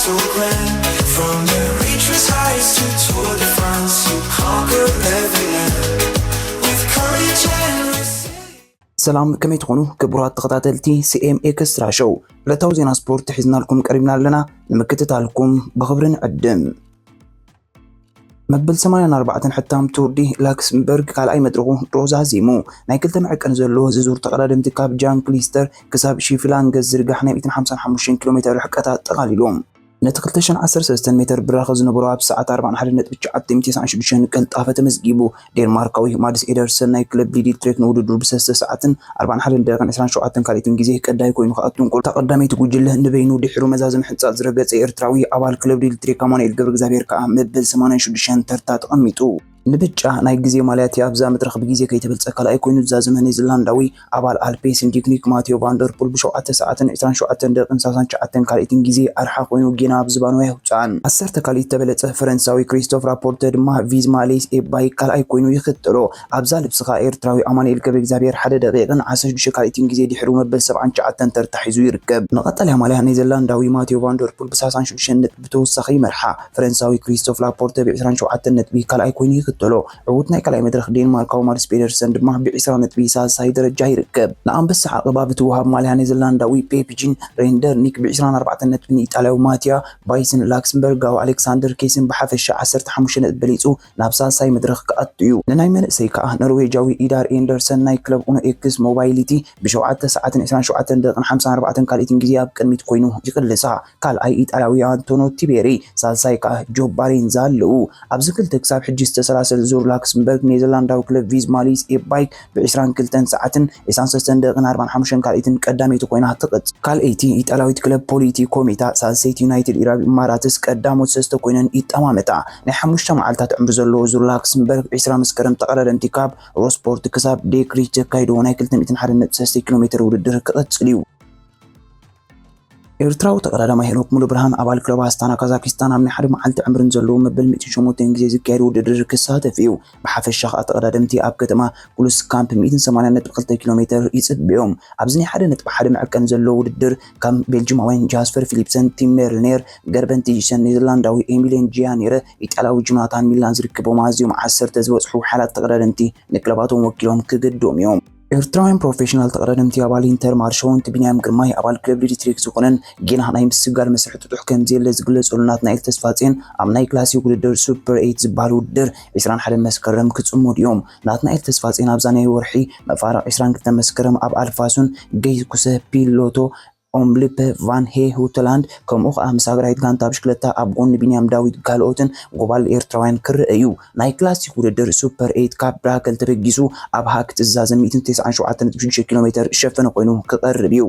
so grand. From the reaches heights to Tour de France, you conquer every land with courage and resilience. سلام كم تكونوا كبرات تقطعتلتي CM إكسترا شو لتوزينا سبورت حزنا لكم قريبنا لنا لمكتت لكم بخبرن قدم مبل 84 حتى توردي لاكسمبرغ قال اي مدرغو روزا زيمو ناي كلتا معك انزلو زور تقدمتي كاب جان كليستر كساب شيفلان غزرغحنا 155 كيلومتر رحقتا تقاليلهم نتقلتشن 13 متر براخ زنبرو اب ساعه 41.996 قلطافه تمزغيبو دنماركاوي مادس إيدرسن ناي كلب ليدي تريك نوددر بسس ساعتن 41.27 كاليتن غزي قداي كوينو خاطن قول تقدمي تጉጅله نبينو دحرو مزازم حصال زرغص ኤርትራዊ አባል ክለብ ሊዲ ትሬክ አማኑኤል ገብረ እግዚአብሔር ካ መበል 86 ተርታ ተቀሚጡ ንብጫ ናይ ግዜ ማልያት ያብዛ መድረኽ በጊዜ ከይተበልጸ ከላይ ኮይኑ ዛዘመ ኔዘርላንዳዊ አባል አልፔስን ቴክኒክ ማቴዮ ቫንደርፑል ብ7 ሰዓትን 27.69 ካልኢትን ጊዜ አርሓ ኮይኑ ጌና ብዝባኖ ያውፃን 10 ካልኢት ተበለጸ ፈረንሳዊ ክሪስቶፍ ራፖርተ ድማ ቪዝ ማሌስ ኤባይ ካልአይ ኮይኑ ይኽጥሎ አብዛ ልብስኻ ኤርትራዊ አማኑኤል ገብረ እግዚአብሔር 1 ደቂቃን 16 ካልኢትን ጊዜ ድሕሩ መበል 79 ተርታ ሒዙ ይርከብ ንቀጠልያ ማልያ ኔዘርላንዳዊ ማቴዮ ቫንደርፑል ብ36 ነጥብ ተወሳኺ መርሓ ፈረንሳዊ ክሪስቶፍ ራፖርተ ብ27 ነጥብ ካልአይ ኮይኑ ተሎ عودنا كلاي مدرخ دنماركاو مارس بيدرسن دما ب20 نطبي ساي درجه يركب لانبس عقبه بتوهب مالها نيزرلانداوي بيبجين ريندر نيك ب24 نطبي ايطالياو ماتيا بايسن لاكسمبرغ او الكساندر كيسن بحفش 15 نطبي بليصو نابسا ساي مدرخ كاتيو نناي من سيكا نرويجاوي ايدار اندرسن ناي كلب اون اكس موبايليتي ب7 ساعات 27 دقيقه 54 كاليتين غزي اب قميت كوينو يقلصا قال اي ايطالياوي انتونو تيبيري سالسايكا جو بارين زالو ابزكل تكساب حجست زور لاكسمبرغ نيزرلانداو كلب فيز ماليس بايك ب22 ساعتن 45 كاليتن قداميت كوينا تقط كال ايتي ايطالياويت كلب بوليتي كوميتا سالسيت يونايتد إيراب ماراتس قداموت سست كوينن يطمامتا ናይ 5 معلታት عمر زلو زور لاكسمبرغ 20 مسكرم تقرر انتكاب روسبورت كساب ديكريت كايدو ناي 201.3 كيلومتر ودر كقصليو ኤርትራው ተቀዳዳማይ ሄኖክ ሙሉ ብርሃን አባል ክለብ አስታና ካዛክስታን አምኒ ሓደ መዓልቲ ዕምርን ዘለዎ መበል 108 ጊዜ ዝካየድ ውድድር ክሳተፍ እዩ ብሓፈሻ ተቀዳደምቲ ኣብ ከተማ ፑልስ ካምፕ 180.2 ኪሎሜትር ይጽብዮም ኣብዚ ናይ 1.1 መዐቀን ዘለዎ ውድድር ከም ቤልጂማዊን ጃስፐር ፊሊፕሰን ቲም ሜርኔር ገርበንቲጅን ኔዘርላንዳዊ ኤሚሊየን ጂያኔር ኢጣሊያዊ ጆናታን ሚላን ዝርከቦም ኣዝዮም 10 ዝበጽሑ ሓላት ተቀዳደምቲ ንክለባቶም ወኪሎም ክግዶም እዮም ኤርትራውያን ፕሮፌሽናል ተቀዳደምቲ አባል ኢንተር ማርሾን ቢንያም ግርማይ አባል ክለብ ሊዲ ትሬክ ዝኾነን ጌና ናይ ምስጋር መስርሕ ትጡሕ ከም ዘለ ዝግለጸሉናት ናይ ተስፋጽን ኣብ ናይ ክላሲክ ውድድር ሱፐር 8 ዝበሃል ውድድር 21 መስከረም ክጽሙድ እዮም ናት ናይ ተስፋጽን ኣብዛ ናይ ወርሒ መፋረቕ 22 መስከረም ኣብ አልፋሱን ገይኩሰ ፒሎቶ ኦምሊፕ ቫን ሄ ሆተላንድ ከምኡ ከዓ ምሳግራይት ጋንታ ብሽክለታ ኣብ ጎን ቢንያም ዳዊት ካልኦትን ጎባል ኤርትራውያን ክርአዩ ናይ ክላሲክ ውድድር ሱፐር 8 ካብ ብራከል ተበጊሱ ኣብ ሃክ ትእዛዝ 197.6 ኪሎሜትር ሸፈነ ኮይኑ ክቀርብ እዩ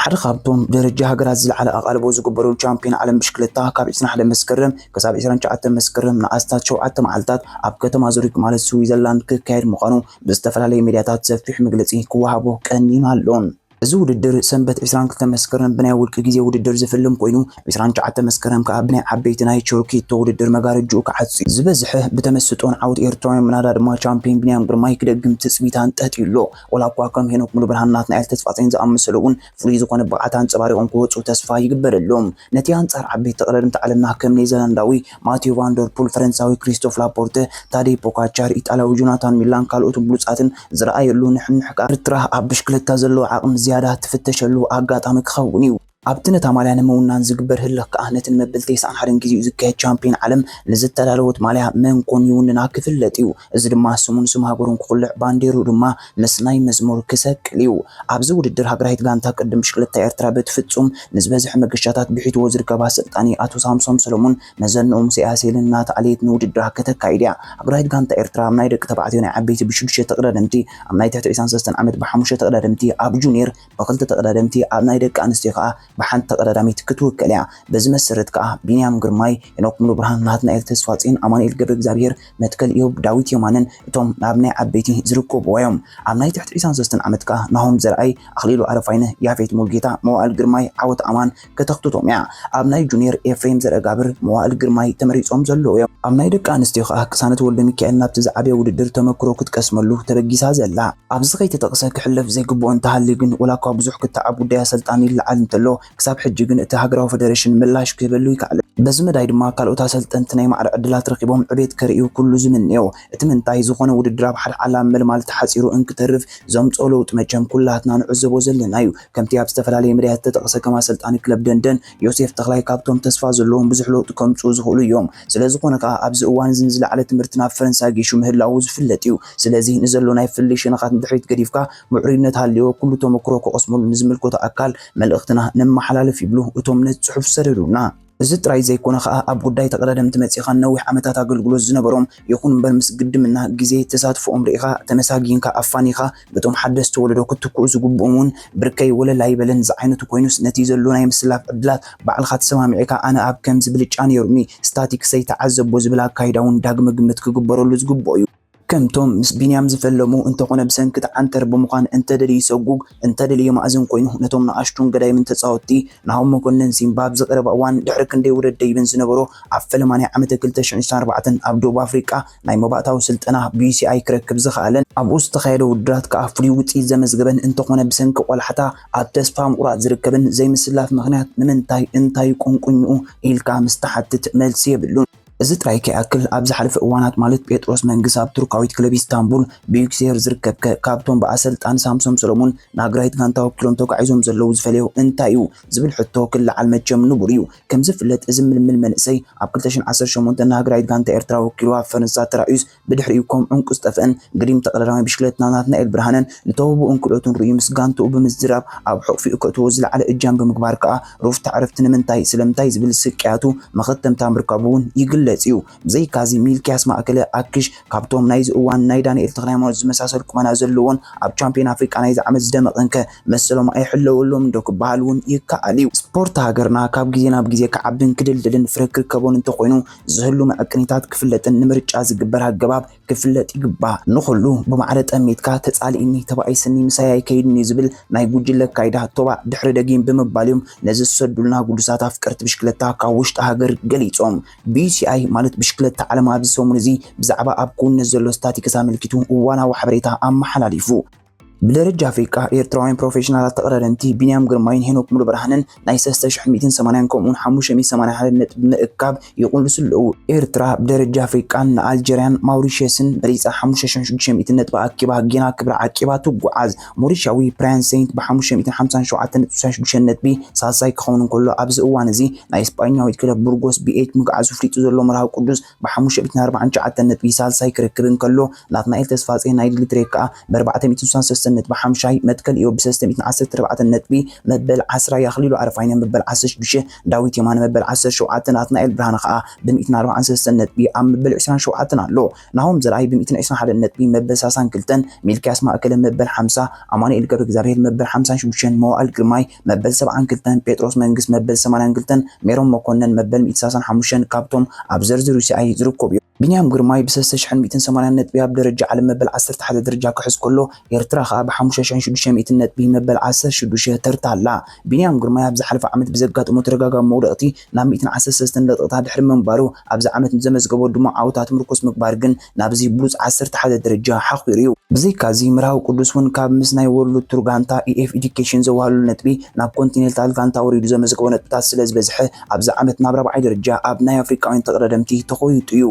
ሓደ ካብቶም ደረጃ ሃገራት ዝለዓለ ኣቃልቦ ዝግበሩ ቻምፒዮን ዓለም ብሽክለታ ካብ 21 መስከረም ክሳብ 29 መስከረም ንኣስታት 7 መዓልታት ኣብ ከተማ ዙሪክ ማለት ስዊዘርላንድ ክካየድ ምዃኑ ብዝተፈላለየ ሚድያታት ሰፊሕ መግለጺ ክወሃቦ ቀኒኑ ኣሎን እዚ ውድድር ሰንበት 22 መስከረም ብናይ ውልቂ ጊዜ ውድድር ዝፍልም ኮይኑ 29 መስከረም ከዓ ብናይ ዓበይቲ ናይ ቾርኬቶ ውድድር መጋረጅኡ ክዓጽ ዝበዝሐ ብተመስጦን ዓውድ ኤርትራውያን ምናዳ ድማ ቻምፒዮን ቢንያም ግርማይ ክደግም ትጽቢታን ጠጥይሎ ወላኳ ከም ሄኖክ ሙሉ ብርሃን ናት ናይ ተስፋጽን ዝኣመሰሉን ፍሉይ ዝኾነ ብቕዓታን ጸባሪቖም ክወጹ ተስፋ ይግበረሎም ነቲ አንጻር ዓበይቲ ተቀዳደምቲ ዓለምና ከም ኔዘርላንዳዊ ማቴዮ ቫንደርፑል ፈረንሳዊ ክሪስቶፍ ላፖርተ ታዴይ ፖጋቻር ኢጣሊያዊ ጆናታን ሚላን ካልኦትን ብሉጻትን ዝረኣየሉ ንሕንሕቃ ኤርትራ ኣብ ብሽክለታ ዘለዎ ዓቕሚ زيادة تفتشلو أقاطع مكخوني ኣብትነት ማልያ ነመውናን ዝግበር ህልክ ከኣነትን መበልቲ ሰዓን ሓደን ጊዜ ዝካየድ ቻምፒዮን ዓለም ለዘተላለወት ማልያ መንኮን ይውንና ክፍለጥ እዩ እዚ ድማ ስሙን ስም ሃገሩን ክቁልዕ ባንዴሩ ድማ መስናይ መዝሙር ክሰቅል እዩ ኣብዚ ውድድር ሃገራዊት ጋንታ ቅድም ብሽክለታ ኤርትራ በትፍጹም ንዝበዝሕ መገሻታት ብሒትዎ ዝርከባ ስልጣኒ ኣቶ ሳምሶም ሰሎሞን መዘንኦም ሲያሴልን ናት ዓሌት ንውድድር ከተካይድያ ሃገራዊት ጋንታ ኤርትራ ኣብ ናይ ደቂ ተባዕትዮ ናይ ዓበይቲ ብ6 ተቀዳደምቲ ኣብ ናይ ትሕቲ 23 ዓመት ብ5 ተቀዳደምቲ ኣብ ጁኒየር ብ2 ተቀዳደምቲ ኣብ ናይ ደቂ ኣንስትዮ ከዓ بحنت قداميت كتوكل يا بزمسرت كا بينيام غرماي انوك ملو برهان ناتنا التسفاصين امانيل قبر እግዚአብሔር መትከል ኢዮብ ዳዊት የማንን እቶም ናብናይ ዓበይቲ ዝርከቡ ወዮም አምናይ ትሕቲ 36 ዓመት ካ ናሆም ዘርአይ አኽሊሉ አረፋይነ ያፌት ሙልጌታ መዋእል ግርማይ ዓወት አማን ከተክቱቶም ያ አምናይ ጁኒየር ኤፍሬም ዘረጋብር መዋእል ግርማይ ተመሪጾም ዘሎ እዮም አምናይ ደቂ አንስትዮ ካ ክሳነት ወልደ ሚካኤል ናብቲ ዝዓበየ ውድድር ተመክሮ ክትቀስመሉ ተበጊሳ ዘላ ኣብዚ ከይተጠቕሰ ክሕለፍ ዘይግብኦ እንተሃሊ ግን ወላኳ ብዙሕ ክትዓብ ጉዳይ ኣሰልጣኒ ይልዓል እንተሎ كساب حجيجن اتهاجراو فدريشن ملاش كيبلو يكعل بزمداي دما ካልኦት አሰልጠንቲ ናይ ማዕረ ዕድላት ረኺቦም ዕቤት ከርእዩ ኩሉ ዝምንየው እቲ ምንታይ ዝኾነ ውድድር ኣብ ሓደ ዓላም መልማል ተሓፂሩ እንክተርፍ ዘምፅኦ ለውጢ መቸም ኩላትና ንዕዘቦ ዘለና እዩ ከምቲ ኣብ ዝተፈላለየ ሚድያት ተጠቕሰ ከም ኣሰልጣኒ ክለብ ደንደን ዮሴፍ ተኽላይ ካብቶም ተስፋ ዘለዎም ብዙሕ ለውጢ ከምፅኡ ዝኽእሉ እዮም ስለዝኾነ ከዓ ኣብዚ እዋን ዝለዓለ ትምህርቲ ናብ ፈረንሳይ ጌሹ ምህላው ዝፍለጥ እዩ ስለዚ ንዘሎ ናይ ፍልይ ሸነኻት ድሕሪት ገዲፍካ ምዕሩይነት ሃልዮ ኩሉ ተመክሮ ከቕስሙሉ ንዝምልከቶ ኣካል መልእኽትና ነመሓላልፍ ይብሉ እቶም ነቲ ጽሑፍ ሰደዱና እዚ ጥራይ ዘይኮነ ከዓ ኣብ ጉዳይ ተቀዳደምቲ መፂኻ ነዊሕ ዓመታት ኣገልግሎት ዝነበሮም ይኹን እምበር ምስ ግድምና ግዜ ተሳትፎኦም ርኢኻ ተመሳጊንካ ኣፋኒኻ በቶም ሓደስቲ ወለዶ ክትክኡ ዝግብኦምን ብርከይ ወለላ ይበለን ዝዓይነቱ ኮይኑስ ነቲ ዘሎ ናይ ምስላፍ ዕድላት ባዕልካ ተሰማሚዕካ ኣነ ኣብ ከምዚ ብልጫ ነይሩኒ ስታቲክ ሰይተዓዘቦ ዝብል ኣካይዳ እውን ዳግመ ግምት ክግበረሉ ዝግብኦ እዩ ከምቶም ምስ ቢንያም ዝፈለሙ እንተኾነ ብሰንኪት ዓንተር ብምዃን እንተደልዩ ሰጉግ እንተደልዩ ማእዝን ኮይኑ ነቶም ንኣሽቱን ገዳይምን ተፃወቲ ናሆም መኮነን ሲምባ ኣብ ዝቐረበ እዋን ድሕሪ ክንደይ ውረድ ደይብን ዝነበሮ ኣብ ፈለማ ናይ ዓመተ 2024 ኣብ ደቡብ ኣፍሪቃ ናይ መባእታዊ ስልጠና BCI ክረክብ ዝኽኣለን ኣብኡ ዝተኻየደ ውድድራት ከዓ ፍሉይ ውፅኢት ዘመዝገበን እንተኾነ ብሰንኪ ቆላሕታ ኣብ ተስፋ ምቁራፅ ዝርከብን ዘይምስላፍ ምክንያት ንምንታይ እንታይ ቁንቁኝኡ ኢልካ ምስተሓትት መልሲ የብሉን እዚ ጥራይ ከኣክል ኣብ ዝሓለፈ እዋናት ማለት ጴጥሮስ መንግስት ኣብ ቱርካዊት ክለብ ኢስታንቡል ቢዩክሴር ዝርከብ ካብቶም ብኣሰልጣን ሳምሶም ሰሎሞን ናግራይት ጋንታ ወኪሎም ተጓዒዞም ዘለዉ ዝፈልዩ እንታይ እዩ ዝብል ሕቶ ክለዓል መቸም ንቡር እዩ ከም ዝፍለጥ እዚ ምልምል መንእሰይ ኣብ 2018 ናግራይት ጋንታ ኤርትራ ወኪሉ ኣብ ፈረንሳ ተራእዩስ ብድሕሪኡ ከምዑን ቅስጠፍን ግሪም ተቀዳዳማይ ብሽክሌት ናትናኤል ብርሃነን ንተውብኡን ክእለቱን ርኡ ምስ ጋንትኡ ብምዝራብ ኣብ ሕቑፊኡ ከእትዎ ዝለዓለ እጃም ብምግባር ከዓ ሩፍታ ዕረፍቲ ንምንታይ ስለምንታይ ዝብል ስቅያቱ መኸተምታ ምርካቡ እውን ይግል ለጽዩ ብዘይ ካዚ ሚልኪያስ ማእከለ ኣክሽ ካብቶም ናይዚ እዋን ናይ ዳንኤል ተኽለሃይማኖት ዝመሳሰል ቁመና ዘለዎን ኣብ ቻምፒዮን ኣፍሪቃ ናይ ዝዓመት ዝደመቐንከ መሰሎም ኣይሕለወሎም ዶ ክበሃል እውን ይከኣል እዩ ስፖርት ሃገርና ካብ ግዜ ናብ ግዜ ክዓብን ክድልድልን ፍረ ክርከቦን እንተኮይኑ ዝህሉ መዕቅኒታት ክፍለጥን ንምርጫ ዝግበር ኣገባብ ክፍለጥ ይግባእ ንኹሉ ብማዕረ ጠሜትካ ተጻሊእኒ ተባኢስኒ ምሳይ ከይድኒ ዝብል ናይ ጉጅለ ካይዳ ቶባ ድሕሪ ደጊም ብምባልዮም ነዚ ዝሰዱልና ጉዱሳት ኣፍቀርቲ ብሽክለታ ካብ ውሽጢ ሃገር ገሊፆም BCI ማለት ብሽክለታ ዓለም ኣብዚ ሰሙን እዚ ብዛዕባ ኣብ ኩነት ዘሎ ስታቲክስ ኣመልኪቱ እዋናዊ ሓበሬታ ኣመሓላሊፉ ብደረጃ ኣፍሪቃ ኤርትራውያን ፕሮፌሽናላት ተቀዳደምቲ ቢንያም ግርማይን ሄኖክ ሙሉ ብርሃንን ናይ 3180 ከምኡን 581 ነጥቢ ምእካብ ይቁልሱ ኣለዉ ኤርትራ ብደረጃ ኣፍሪቃን ንኣልጀርያን ማውሪሽስን በሊፃ 5600 ነጥቢ ኣኪባ ጌና ክብራ ዓቂባ ትጓዓዝ ሞሪሻዊ ብራያን ሴንት ብ557.6 ነጥቢ ሳልሳይ ክኸውን እንከሎ ኣብዚ እዋን እዚ ናይ እስጳኛዊት ክለብ ቡርጎስ BH ምግዓዙ ፍሊጡ ዘሎ መርሃዊ ቅዱስ ብ549 ነጥቢ ሳልሳይ ክርክብ እንከሎ ናትናኤል ተስፋጽዮን ናይ ድልትሬ ከዓ ብ463 ነጥቢ 5 መትከል እዩ ብ314 ነጥቢ መበል 10 ያኽሊሉ ዓረፋይነ መበል 16 ዳዊት የማነ መበል 17 ናትናኤል ብርሃነ ከዓ ብ143 ነጥቢ ኣብ መበል 27 ኣሎ ናሆም ዘርኣይ ብ121 ነጥቢ መበል 32 ሚልኪያስ ማእከለ መበል 50 ኣማኑኤል ገብረ እግዚአብሔር መበል 56 መዋእል ግርማይ መበል 72 ጴጥሮስ መንግስት መበል 82 ሜሮን መኮነን መበል 135 ካብቶም ኣብ ዘርዝሩ ሲኣይ ዝርከቡ ቢንያም ግርማይ ብ3180 ነጥቢ ኣብ ደረጃ ዓለም መበል 11 ደረጃ ክሕዝ ከሎ ኤርትራ ከዓ ብ5600 ነጥቢ መበል 16 ተርታ ኣላ ቢንያም ግርማይ ኣብ ዝሓለፈ ዓመት ብዘጋጥሞ ተረጋጋሚ መውደቕቲ ናብ 113 ነጥብታት ድሕሪ ምንባሩ ኣብዚ ዓመት ዘመዝገቦ ድማ ዓወታት ምርኮስ ምግባር ግን ናብዚ ብሉፅ 11 ደረጃ ሓኺሩ እዩ ብዘይካዚ ምርሃዊ ቅዱስ እውን ካብ ምስ ናይ ወርልድ ቱር ጋንታ EF ኤዱኬሽን ዘዋሃሉ ነጥቢ ናብ ኮንቲኔንታል ጋንታ ወሪዱ ዘመዝገቦ ነጥብታት ስለ ዝበዝሐ ኣብዚ ዓመት ናብ 4ይ ደረጃ ኣብ ናይ ኣፍሪቃውያን ተቀዳደምቲ ተኾይጡ እዩ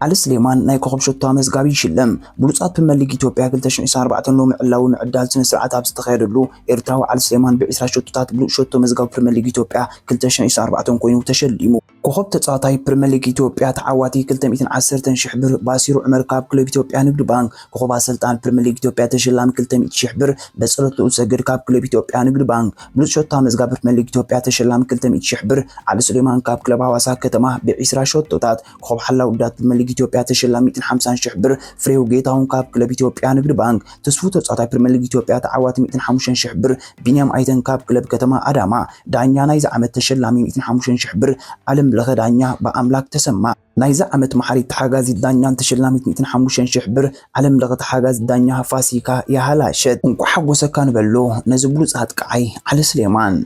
علي سليمان ناي كوخب شوتو مزغابي يشلم بلوصات بريمير ليج ኢትዮጵያ 2024 ነው ምዕላው ምዕዳል ስነ ስርዓት ኣብ ዝተኻየደሉ ኤርትራዊ علي سليمان ብ20 ሾቶታት ብሉፅ ሾቶ መዝጋብ ፕሪሚየር ሊግ ኢትዮጵያ 2024 ኮይኑ ተሸሊሙ ኮኸብ ተጻዋታይ ፕሪሚየር ሊግ ኢትዮጵያ ተዓዋቲ 210,000 ብር ባሲሩ ዑመር ካብ ክለብ ኢትዮጵያ ንግድ ባንክ ኮኸብ አሰልጣን ፕሪሚየር ሊግ ኢትዮጵያ ተሸላሚ 200,000 ብር በጸሎት ሰገድ ካብ ክለብ ኢትዮጵያ ንግድ ባንክ ብሉፅ ሾቶ መዝጋብ ፕሪሚየር ሊግ ኢትዮጵያ ተሸላሚ 200,000 ብር علي سليمان ካብ ክለብ ሐዋሳ ከተማ ብ20 ሾቶታት ኮኸብ ሓላው ዳት ፕሪሚየር ሊግ ኢትዮጵያ ተሸላሚ 150,000 ብር ፍሬው ጌታውን ካብ ክለብ ኢትዮጵያ ንግድ ባንክ ተስፉ ተጻዋታይ ፕሪሚየር ሊግ ኢትዮጵያ ተዓዋቲ 150,000 ብር ቢንያም ኣይተን ካብ ክለብ ከተማ አዳማ ዳኛ ናይ ዓመት ተሸላሚ 150,000 ብር ዓለም ለኸ ዳኛ በአምላክ ተሰማ ናይዛ ዓመት መሐሪ ተሓጋዚ ዳኛን ተሸላሚ 150,000 ብር ዓለም ለኸ ተሓጋዚ ዳኛ ፋሲካ ያሃላሸት እንኳ ሓጎሰካ ንበሎ ነዚ ብሉፅ ኣጥቃዓይ علي سليمان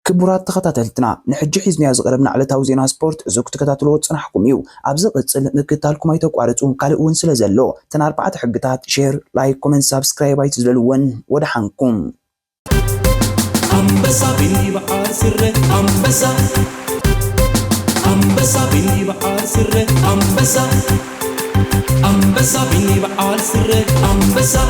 ክቡራት ተኸታተልትና ንሕጂ ሒዝናዮ ዝቐረብና ዕለታዊ ዜና ስፖርት እዙ ክትከታተልዎ ጽናሕኩም እዩ ኣብዚ ቅጽል ምክታልኩም ኣይተቋረጹ ካልእ እውን ስለ ዘሎ ተን 4 ሕግታት ሼር ላይክ ኮሜንት ሳብስክራይብ ኣይትዘልውን ወደ ሓንኩም أنبسا بني بعال سره أنبسا أنبسا بني بعال سره أنبسا أنبسا بني بعال سره أنبسا